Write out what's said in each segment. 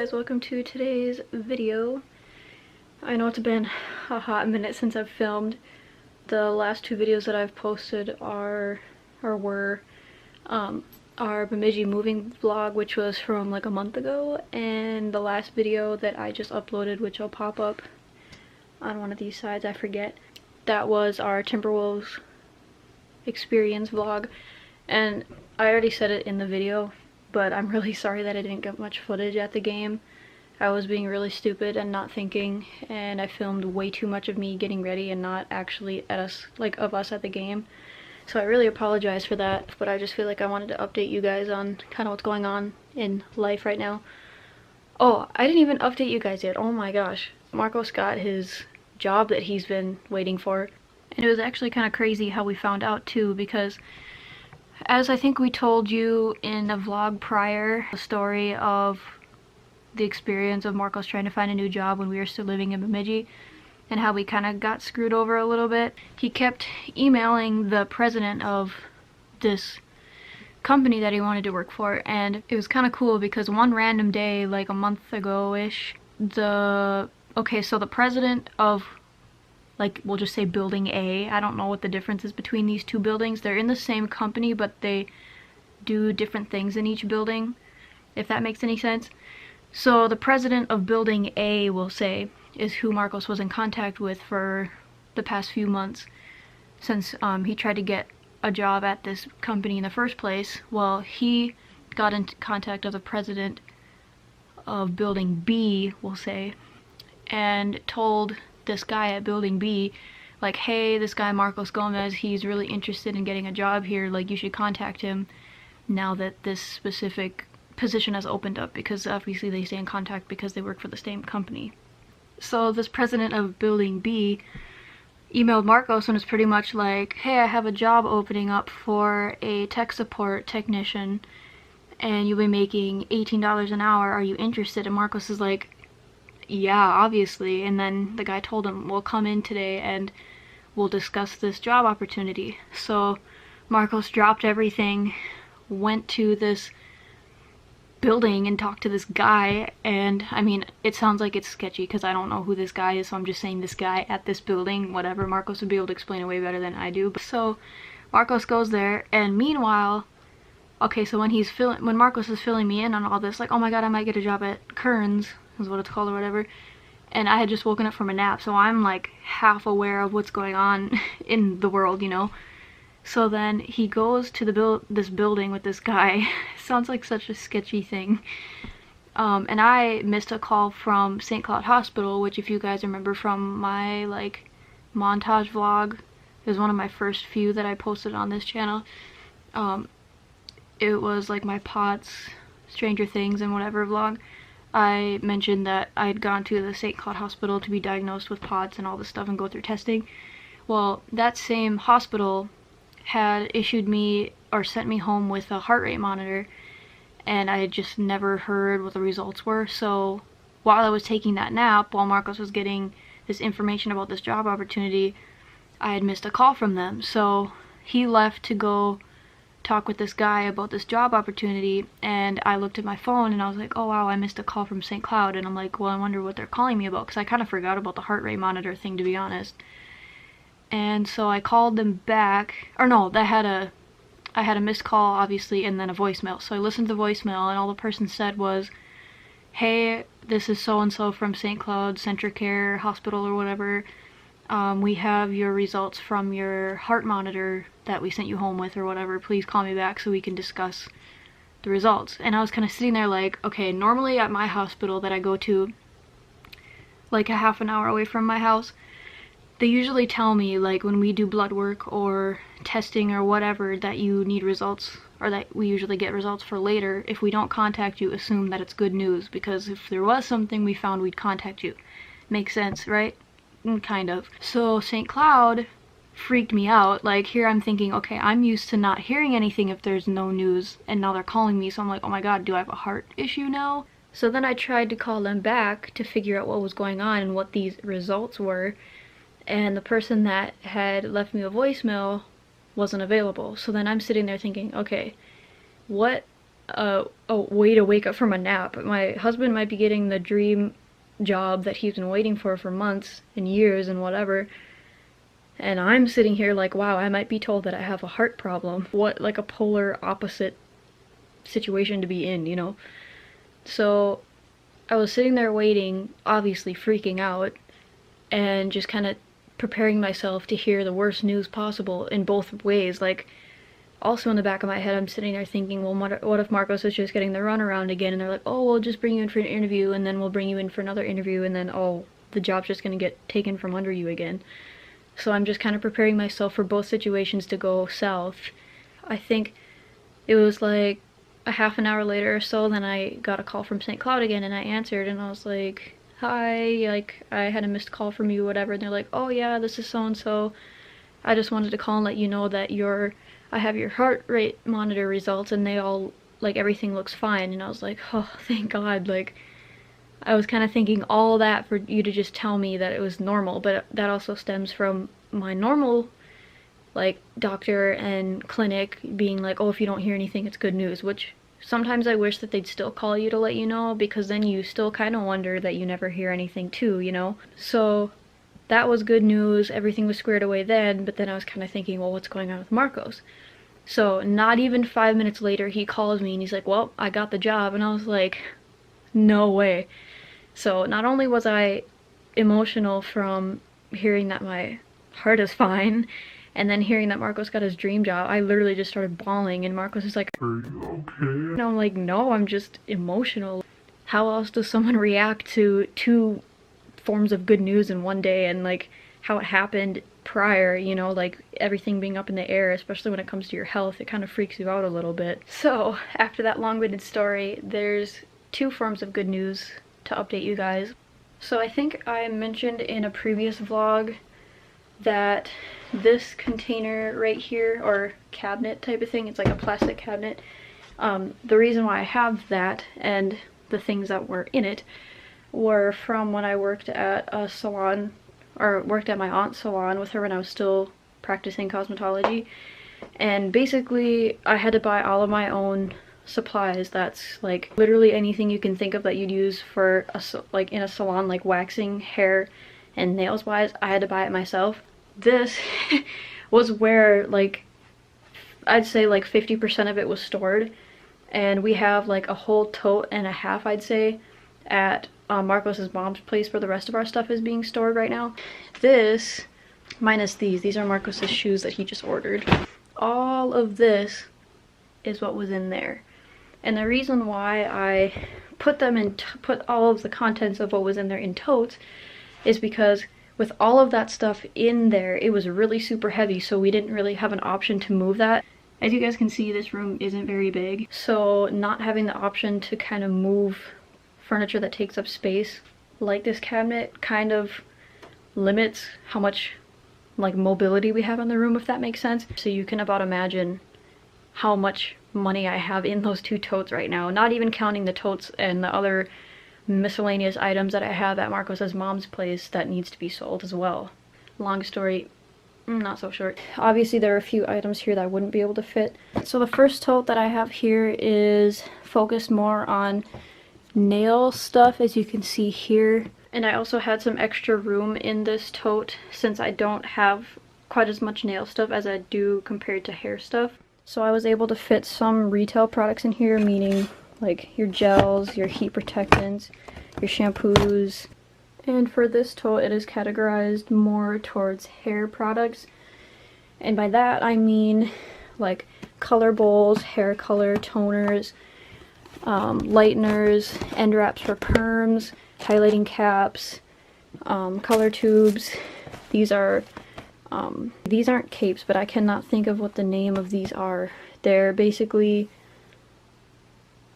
guys, welcome to today's video. I know it's been a hot minute since I've filmed. The last two videos that I've posted were our Bemidji moving vlog, which was from like a month ago, and the last video that I just uploaded, which will pop up on one of these sides, I forget, that was our Timberwolves experience vlog. And I already said it in the video, but I'm really sorry that I didn't get much footage at the game. I was being really stupid and not thinking, and I filmed way too much of me getting ready and not actually of us at the game. So I really apologize for that, but I just feel like I wanted to update you guys on kind of what's going on in life right now. Oh, I didn't even update you guys yet. Oh my gosh. Marcos got his job that he's been waiting for. And it was actually kind of crazy how we found out too, because as I think we told you in a vlog prior, the story of the experience of Marcos trying to find a new job when we were still living in Bemidji, and how we kind of got screwed over a little bit. He kept emailing the president of this company that he wanted to work for, and it was kind of cool because one random day, like a month ago-ish, so the president of, like, we'll just say building A. I don't know what the difference is between these two buildings. They're in the same company, but they do different things in each building, if that makes any sense. So the president of building A, we'll say, is who Marcos was in contact with for the past few months, since he tried to get a job at this company in the first place. Well, he got in contact with the president of building B, we'll say, and told this guy at building B, like, hey, this guy Marcos Gomez, he's really interested in getting a job here, like, you should contact him now that this specific position has opened up, because obviously they stay in contact because they work for the same company. So this president of building B emailed Marcos and was pretty much like, hey, I have a job opening up for a tech support technician and you'll be making $18 an hour, are you interested? And Marcos is like, yeah, obviously. And then the guy told him, we'll come in today and we'll discuss this job opportunity. So Marcos dropped everything, went to this building and talked to this guy, and I mean, it sounds like it's sketchy because I don't know who this guy is, so I'm just saying this guy at this building, whatever. Marcos would be able to explain it way better than I do. So Marcos goes there, and meanwhile, so when Marcos is filling me in on all this, like, oh my god, I might get a job at Kearns, is what it's called or whatever, and I had just woken up from a nap, so I'm like half aware of what's going on in the world, you know. So then he goes to this building with this guy. Sounds like such a sketchy thing. And I missed a call from St. Cloud Hospital, which, if you guys remember from my like montage vlog, it was one of my first few that I posted on this channel. It was like my POTS, Stranger Things and whatever vlog. I mentioned that I'd gone to the St. Cloud Hospital to be diagnosed with POTS and all this stuff and go through testing. Well, that same hospital had issued me or sent me home with a heart rate monitor, and I had just never heard what the results were. So while I was taking that nap, while Marcos was getting this information about this job opportunity, I had missed a call from them. So he left to go talk with this guy about this job opportunity, and I looked at my phone and I was like, oh wow, I missed a call from St. Cloud. And I'm like, well, I wonder what they're calling me about, because I kind of forgot about the heart rate monitor thing, to be honest. And so I called them back, or no, I had a missed call, obviously, and then a voicemail. So I listened to the voicemail, and all the person said was, hey, this is so-and-so from St. Cloud Centricare Hospital or whatever. We have your results from your heart monitor that we sent you home with or whatever. Please call me back so we can discuss the results. And I was kind of sitting there like, okay, normally at my hospital that I go to, like a half an hour away from my house, they usually tell me, like, when we do blood work or testing or whatever, that you need results, or that we usually get results for later. If we don't contact you, assume that it's good news, because if there was something we found, we'd contact you. Makes sense, right? Kind of. So St. Cloud freaked me out. Like, here I'm thinking, okay, I'm used to not hearing anything if there's no news, and now they're calling me, so I'm like, oh my god, do I have a heart issue now? So then I tried to call them back to figure out what was going on and what these results were, and the person that had left me a voicemail wasn't available. So then I'm sitting there thinking, okay, what a way to wake up from a nap. My husband might be getting the dream job that he's been waiting for months and years and whatever. And I'm sitting here like, wow, I might be told that I have a heart problem. What, like a polar opposite situation to be in, you know? So I was sitting there waiting, obviously freaking out, and just kind of preparing myself to hear the worst news possible in both ways. Like, also in the back of my head, I'm sitting there thinking, well, what if Marcos is just getting the runaround again? And they're like, oh, we'll just bring you in for an interview, and then we'll bring you in for another interview, and then, oh, the job's just gonna get taken from under you again. So I'm just kind of preparing myself for both situations to go south. I think it was like a half an hour later or so, then I got a call from St. Cloud again, and I answered, and I was like, hi, like, I had a missed call from you, whatever. And they're like, oh yeah, this is so-and-so. I just wanted to call and let you know that I have your heart rate monitor results, and they all, like, everything looks fine. And I was like, oh, thank God. Like, I was kind of thinking all that for you to just tell me that it was normal, but that also stems from my normal, like, doctor and clinic being like, oh, if you don't hear anything, it's good news, which sometimes I wish that they'd still call you to let you know, because then you still kind of wonder that you never hear anything too, you know? So that was good news, everything was squared away then, but then I was kind of thinking, well, what's going on with Marcos? So not even 5 minutes later, he calls me and he's like, well, I got the job, and I was like, no way. So not only was I emotional from hearing that my heart is fine, and then hearing that Marcos got his dream job, I literally just started bawling, and Marcos is like, are you okay? And I'm like, no, I'm just emotional. How else does someone react to two forms of good news in one day, and like how it happened prior, you know, like everything being up in the air, especially when it comes to your health, it kind of freaks you out a little bit. So after that long-winded story, there's two forms of good news to update you guys. So I think I mentioned in a previous vlog that this container right here, or cabinet type of thing, it's like a plastic cabinet, the reason why I have that and the things that were in it were from when I worked at a salon, or worked at my aunt's salon with her when I was still practicing cosmetology. And basically I had to buy all of my own supplies. That's like literally anything you can think of that you'd use for like in a salon, like waxing, hair, and nails wise, I had to buy it myself. This was where, like, I'd say like 50% of it was stored, and we have like a whole tote and a half, I'd say, at Marcos's mom's place where the rest of our stuff is being stored right now. This, minus these are Marcos's shoes that he just ordered. All of this is what was in there. And the reason why I put all of the contents of what was in there in totes is because with all of that stuff in there, it was really super heavy, so we didn't really have an option to move that. As you guys can see, this room isn't very big, so not having the option to kind of move furniture that takes up space like this cabinet kind of limits how much like mobility we have in the room, if that makes sense. So you can about imagine how much money I have in those two totes right now, not even counting the totes and the other miscellaneous items that I have at Marcos's mom's place that needs to be sold as well. Long story, not so short. Obviously there are a few items here that I wouldn't be able to fit. So the first tote that I have here is focused more on nail stuff, as you can see here. And I also had some extra room in this tote since I don't have quite as much nail stuff as I do compared to hair stuff. So I was able to fit some retail products in here, meaning like your gels, your heat protectants, your shampoos. And for this tote, it is categorized more towards hair products. And by that I mean like color bowls, hair color, toners, lighteners, end wraps for perms, highlighting caps, color tubes. These aren't capes, but I cannot think of what the name of these are. They're basically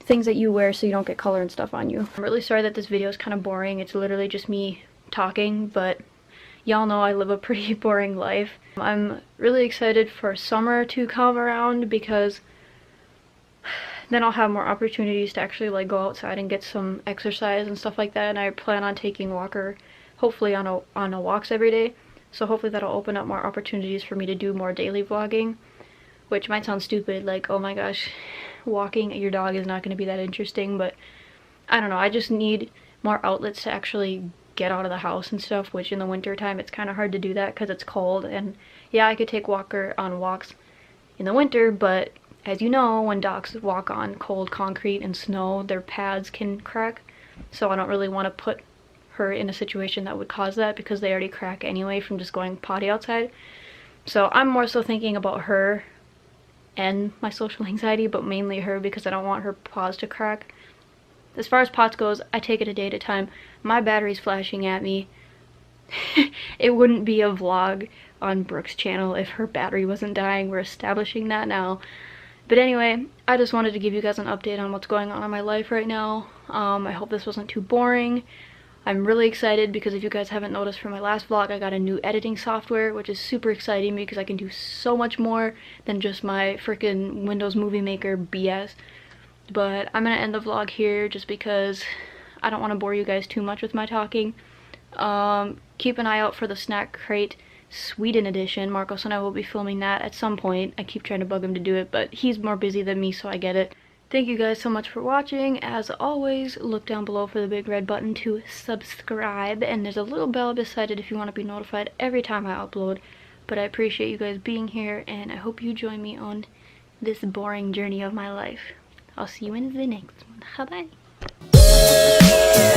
things that you wear so you don't get color and stuff on you. I'm really sorry that this video is kind of boring. It's literally just me talking, but y'all know I live a pretty boring life. I'm really excited for summer to come around, because then I'll have more opportunities to actually like go outside and get some exercise and stuff like that. And I plan on taking Walker hopefully on walks every day. So hopefully that'll open up more opportunities for me to do more daily vlogging, which might sound stupid, like, oh my gosh, walking your dog is not going to be that interesting, but I don't know, I just need more outlets to actually get out of the house and stuff, which in the winter time it's kind of hard to do that because it's cold. And yeah, I could take Walker on walks in the winter, but as you know, when dogs walk on cold concrete and snow, their pads can crack, so I don't really want to put her in a situation that would cause that because they already crack anyway from just going potty outside. So I'm more so thinking about her and my social anxiety, but mainly her because I don't want her paws to crack. As far as pots goes, I take it a day at a time. My battery's flashing at me. It wouldn't be a vlog on Brooke's channel if her battery wasn't dying. We're establishing that now. But anyway, I just wanted to give you guys an update on what's going on in my life right now. I hope this wasn't too boring. I'm really excited because if you guys haven't noticed from my last vlog, I got a new editing software, which is super exciting because I can do so much more than just my freaking Windows Movie Maker BS. But I'm gonna end the vlog here just because I don't want to bore you guys too much with my talking. Keep an eye out for the Snack Crate Sweden edition. Marcos and I will be filming that at some point. I keep trying to bug him to do it, but he's more busy than me, so I get it. Thank you guys so much for watching. As always, look down below for the big red button to subscribe, and there's a little bell beside it if you want to be notified every time I upload. But I appreciate you guys being here, and I hope you join me on this boring journey of my life. I'll see you in the next one. Bye-bye.